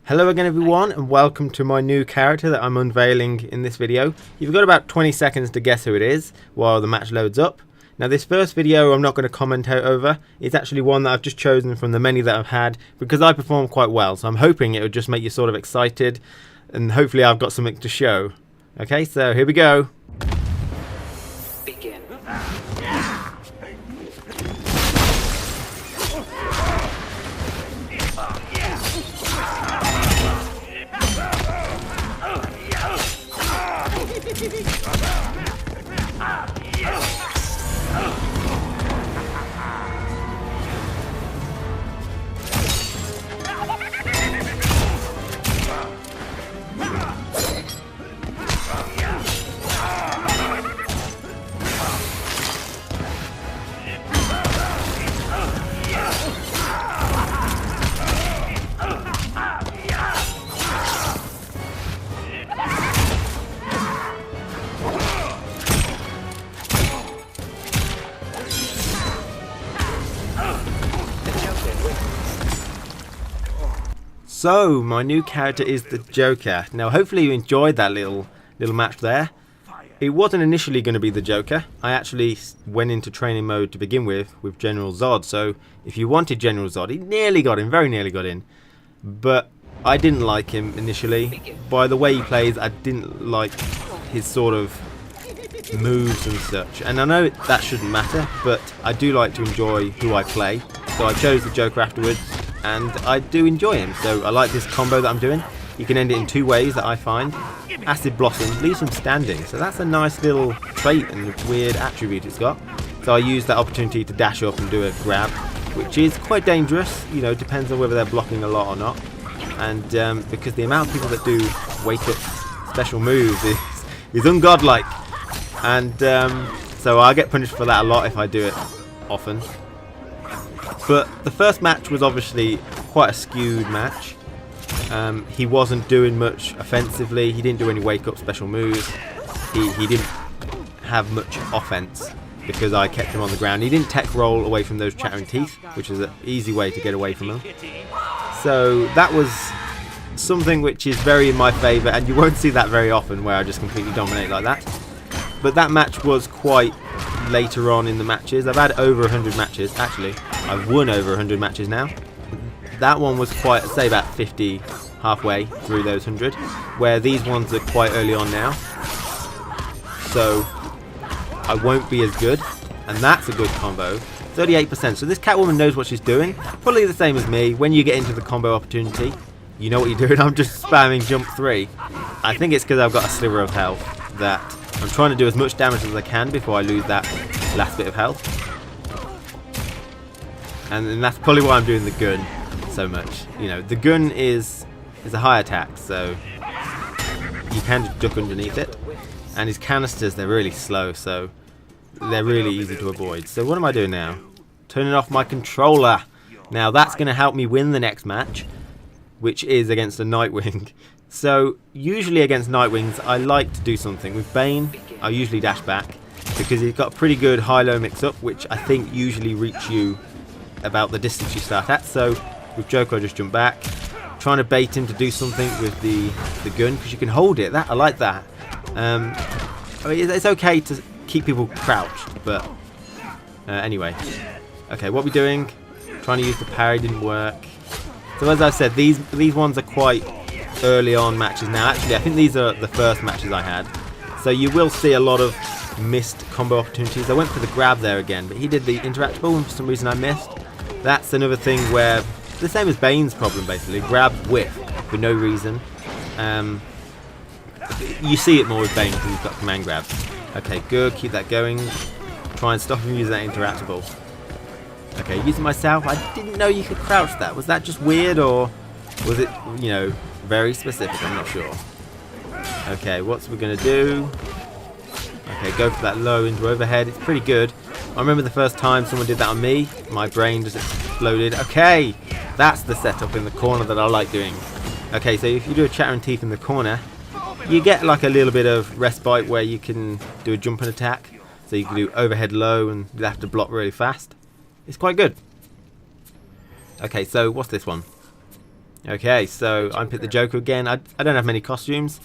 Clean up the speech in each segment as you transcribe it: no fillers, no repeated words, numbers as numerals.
Hello again everyone, and welcome to my new character that I'm unveiling in this video. You've got about 20 seconds to guess who it is while the match loads up. Now this first video I'm not going to comment out over. It's actually one that I've just chosen from the many that I've had because I perform quite well, so I'm hoping it would just make you sort of excited and hopefully I've got something to show. Okay, so here we go. Begin. So, my new character is the Joker. Now, hopefully you enjoyed that little match there. It wasn't initially going to be the Joker. I actually went into training mode to begin with General Zod. So, if you wanted General Zod, he nearly got in, very nearly got in. But I didn't like him initially. By the way he plays, I didn't like his sort of moves and such. And I know that shouldn't matter, but I do like to enjoy who I play. So I chose the Joker afterwards. And I do enjoy him, so I like this combo that I'm doing. You can end it in two ways that I find. Acid Blossom leaves him standing, so that's a nice little trait and weird attribute it's got. So I use that opportunity to dash up and do a grab, which is quite dangerous, you know, depends on whether they're blocking a lot or not. And because the amount of people that do wake up special moves is ungodlike. And so I get punished for that a lot if I do it often. But the first match was obviously quite a skewed match. He wasn't doing much offensively. He didn't do any wake-up special moves. He didn't have much offense because I kept him on the ground. He didn't tech roll away from those chattering teeth, which is an easy way to get away from them. So that was something which is very in my favour, and you won't see that very often where I just completely dominate like that. But that match was quite later on in the matches. I've had over 100 matches, actually. I've won over 100 matches now. That one was quite, say about 50 halfway through those 100, where these ones are quite early on now. So I won't be as good, and that's a good combo. 38%, so this Catwoman knows what she's doing. Probably the same as me. When you get into the combo opportunity, you know what you're doing. I'm just spamming jump 3. I think it's because I've got a sliver of health that I'm trying to do as much damage as I can before I lose that last bit of health. And that's probably why I'm doing the gun so much. You know, the gun is a high attack, so you can just duck underneath it. And his canisters, they're really slow, so they're really easy to avoid. So what am I doing now? Turning off my controller. Now that's going to help me win the next match, which is against a Nightwing. So usually against Nightwings, I like to do something. With Bane, I usually dash back because he's got a pretty good high-low mix-up, which I think usually reach you about the distance you start at. So with Joker, I just jump back, trying to bait him to do something with the gun because you can hold it. That I like that. I mean, it's okay to keep people crouched, but anyway. Okay, what we're doing? Trying to use the parry didn't work. So as I said, these ones are quite early on matches now. Actually, I think these are the first matches I had. So you will see a lot of missed combo opportunities. I went for the grab there again, but he did the interactable and for some reason I missed. That's another thing where, the same as Bane's problem basically, grab whiff for no reason. You see it more with Bane because he's got command grab. Okay, good, keep that going. Try and stop him using that interactable. Okay, using myself, I didn't know you could crouch that. Was that just weird or was it, you know, very specific? I'm not sure. Okay, what's we gonna do? Okay, go for that low into overhead. It's pretty good. I remember the first time someone did that on me, my brain just exploded. Okay, that's the setup in the corner that I like doing. Okay, so if you do a chattering teeth in the corner, you get like a little bit of respite where you can do a jump and attack. So you can do overhead low and you have to block really fast. It's quite good. Okay, so what's this one? Okay, so I picked the Joker again. I don't have many costumes.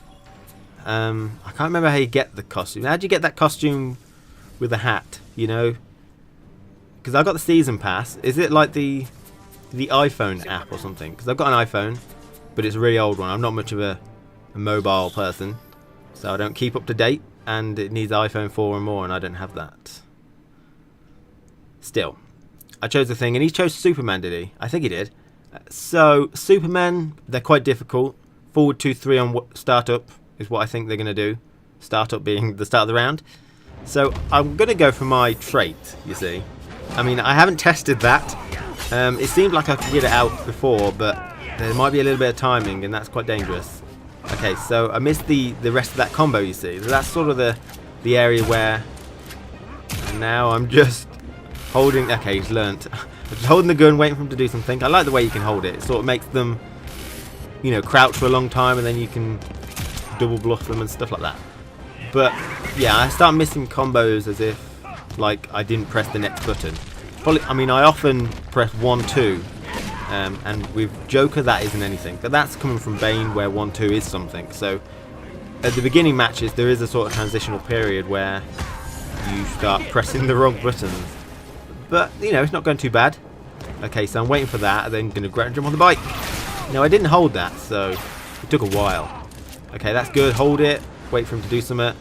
I can't remember how you get the costume. How do you get that costume with the hat, you know? Because I got the season pass. Is it like the iPhone app or something? Because I've got an iPhone, but it's a really old one. I'm not much of a mobile person, so I don't keep up to date, and it needs iPhone 4 or more, and I don't have that. Still, I chose the thing, and he chose Superman, did he? I think he did. So, Superman, they're quite difficult. Forward 2-3 on startup is what I think they're going to do. Startup being the start of the round. So, I'm going to go for my trait, you see. I mean, I haven't tested that. It seemed like I could get it out before, but there might be a little bit of timing, and that's quite dangerous. Okay, so I missed the rest of that combo, you see. So that's sort of the area where... And now I'm just holding... Okay, he's learnt. I'm just holding the gun, waiting for him to do something. I like the way you can hold it. It sort of makes them, you know, crouch for a long time, and then you can double bluff them and stuff like that. But, yeah, I start missing combos as if, like, I didn't press the next button. Probably, I mean, I often press 1-2, and with Joker that isn't anything. But that's coming from Bane, where 1-2 is something. So, at the beginning matches, there is a sort of transitional period where you start pressing the wrong buttons. But, you know, it's not going too bad. Okay, so I'm waiting for that, and then going to grab and jump on the bike. No, I didn't hold that, so it took a while. Okay, that's good. Hold it. Wait for him to do something.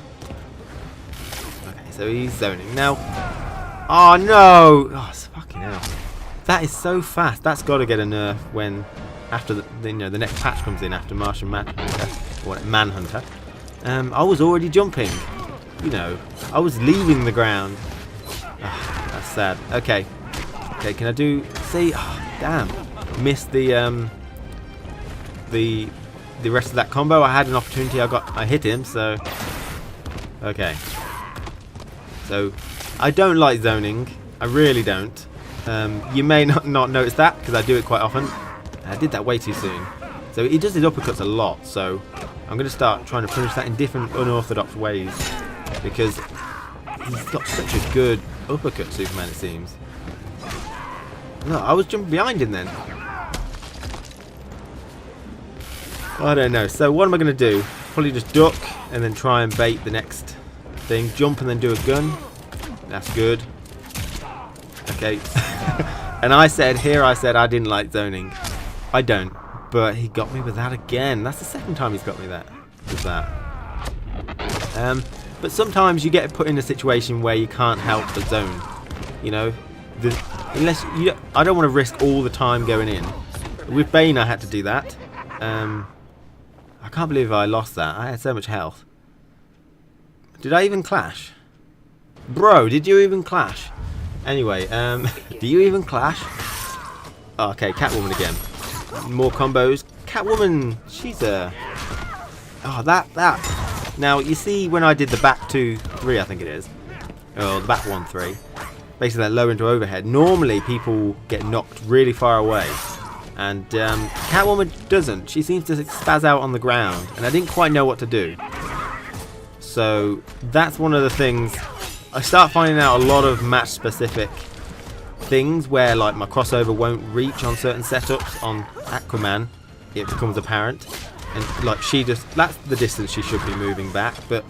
Okay, so he's zoning. Now, oh, no! Oh, it's fucking hell. That is so fast. That's got to get a nerf when, after the next patch comes in, after Martian Manhunter. I was already jumping. You know, I was leaving the ground. That's sad. Okay. Okay, can I do... See? Oh, damn. Missed the rest of that combo. I had an opportunity. I hit him, so... Okay. So, I don't like zoning. I really don't. You may not notice that, because I do it quite often. I did that way too soon. So, he does his uppercuts a lot, so... I'm going to start trying to punish that in different unorthodox ways. Because he's got such a good uppercut, Superman, it seems. No, I was jumping behind him then. I don't know. So what am I going to do? Probably just duck and then try and bait the next thing. Jump and then do a gun. That's good. Okay. And I said I didn't like zoning. I don't. But he got me with that again. That's the second time he's got me with that. But sometimes you get put in a situation where you can't help but zone. You know, I don't want to risk all the time going in. With Bane, I had to do that. I can't believe I lost that. I had so much health. Did I even clash? Bro, did you even clash? Anyway, do you even clash? Oh, okay, Catwoman again. More combos. Catwoman, she's a... Oh, that. Now, you see when I did the back 2-3, I think it is. Oh, the back 1-3. Basically that low into overhead. Normally, people get knocked really far away. And Catwoman doesn't. She seems to spaz out on the ground. And I didn't quite know what to do. So, that's one of the things. I start finding out a lot of match-specific things where, like, my crossover won't reach on certain setups. On Aquaman, it becomes apparent. And, like, that's the distance she should be moving back. But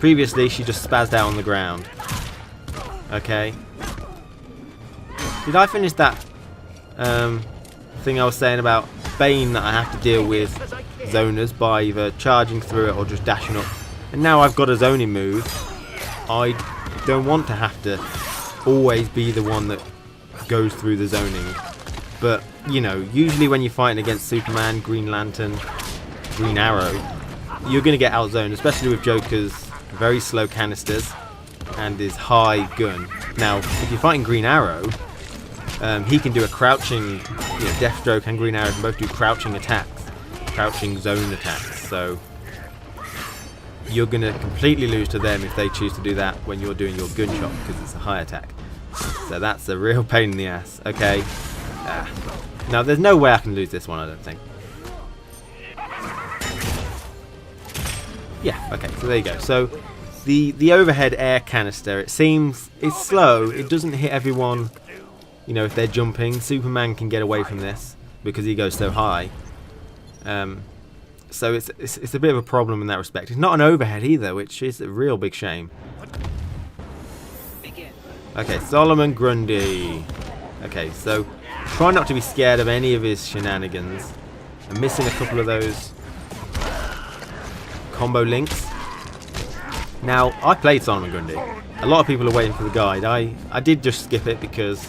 previously, she just spazzed out on the ground. Okay. Did I finish that thing I was saying about Bane that I have to deal with zoners by either charging through it or just dashing up? And now I've got a zoning move. I don't want to have to always be the one that goes through the zoning. But, you know, usually when you're fighting against Superman, Green Lantern, Green Arrow, you're going to get outzoned, especially with Joker's very slow canisters and his high gun. Now, if you're fighting Green Arrow, he can do a crouching, Deathstroke and Green Arrow can both do crouching attacks, crouching zone attacks, so you're going to completely lose to them if they choose to do that when you're doing your gunshot, because it's a high attack. So that's a real pain in the ass. Okay. Now, there's no way I can lose this one, I don't think. Yeah, okay, so there you go. So, the overhead air canister, it seems, it's slow, it doesn't hit everyone, if they're jumping. Superman can get away from this, because he goes so high. So it's a bit of a problem in that respect. It's not an overhead either, which is a real big shame. Okay, Solomon Grundy. Okay, so try not to be scared of any of his shenanigans. I'm missing a couple of those combo links. Now, I played Solomon Grundy. A lot of people are waiting for the guide. I did just skip it because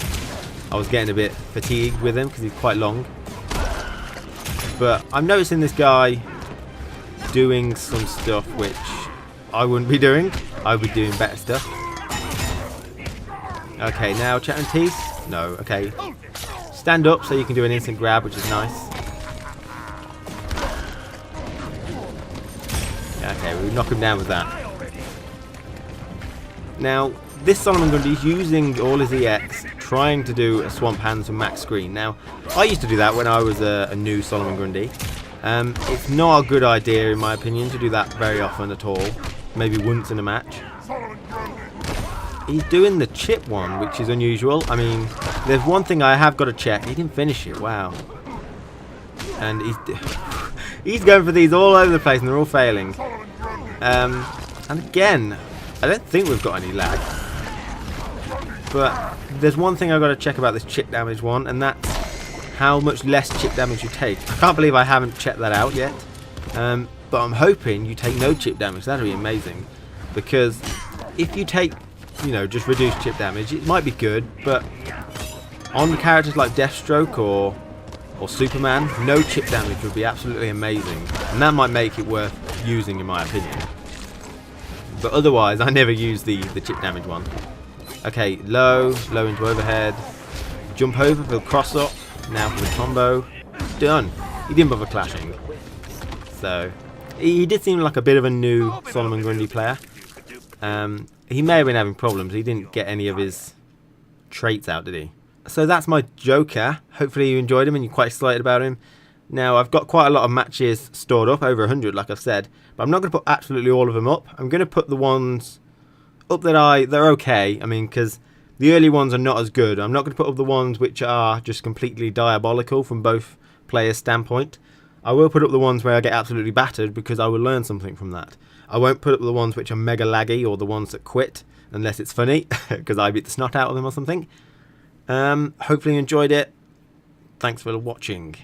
I was getting a bit fatigued with him because he's quite long. But I'm noticing this guy doing some stuff which I wouldn't be doing. I would be doing better stuff. Okay, now chat and teeth. No, okay. Stand up so you can do an instant grab, which is nice. Okay, we knock him down with that. Now, this Solomon Grundy is using all his EX, trying to do a Swamp Hands from max screen. Now, I used to do that when I was a new Solomon Grundy. It's not a good idea, in my opinion, to do that very often at all. Maybe once in a match. He's doing the chip one, which is unusual. I mean, there's one thing I have got to check. He didn't finish it, wow. And he's going for these all over the place, and they're all failing. And again, I don't think we've got any lag. But there's one thing I've got to check about this chip damage one, and that's how much less chip damage you take. I can't believe I haven't checked that out yet. But I'm hoping you take no chip damage. That'd be amazing. Because if you take, you know, just reduced chip damage, it might be good, but on characters like Deathstroke or Superman, no chip damage would be absolutely amazing. And that might make it worth using, in my opinion. But otherwise, I never use the chip damage one. Okay, low into overhead. Jump over for the cross up. Now for the combo. Done. He didn't bother clashing. So, he did seem like a bit of a new Solomon Grundy player. He may have been having problems. He didn't get any of his traits out, did he? So that's my Joker. Hopefully you enjoyed him and you're quite excited about him. Now, I've got quite a lot of matches stored up, over 100 like I've said. But I'm not going to put absolutely all of them up. I'm going to put the ones up that they're okay. I mean, because the early ones are not as good. I'm not going to put up the ones which are just completely diabolical from both players' standpoint. I will put up the ones where I get absolutely battered because I will learn something from that. I won't put up the ones which are mega laggy or the ones that quit unless it's funny because I beat the snot out of them or something. Hopefully you enjoyed it. Thanks for watching.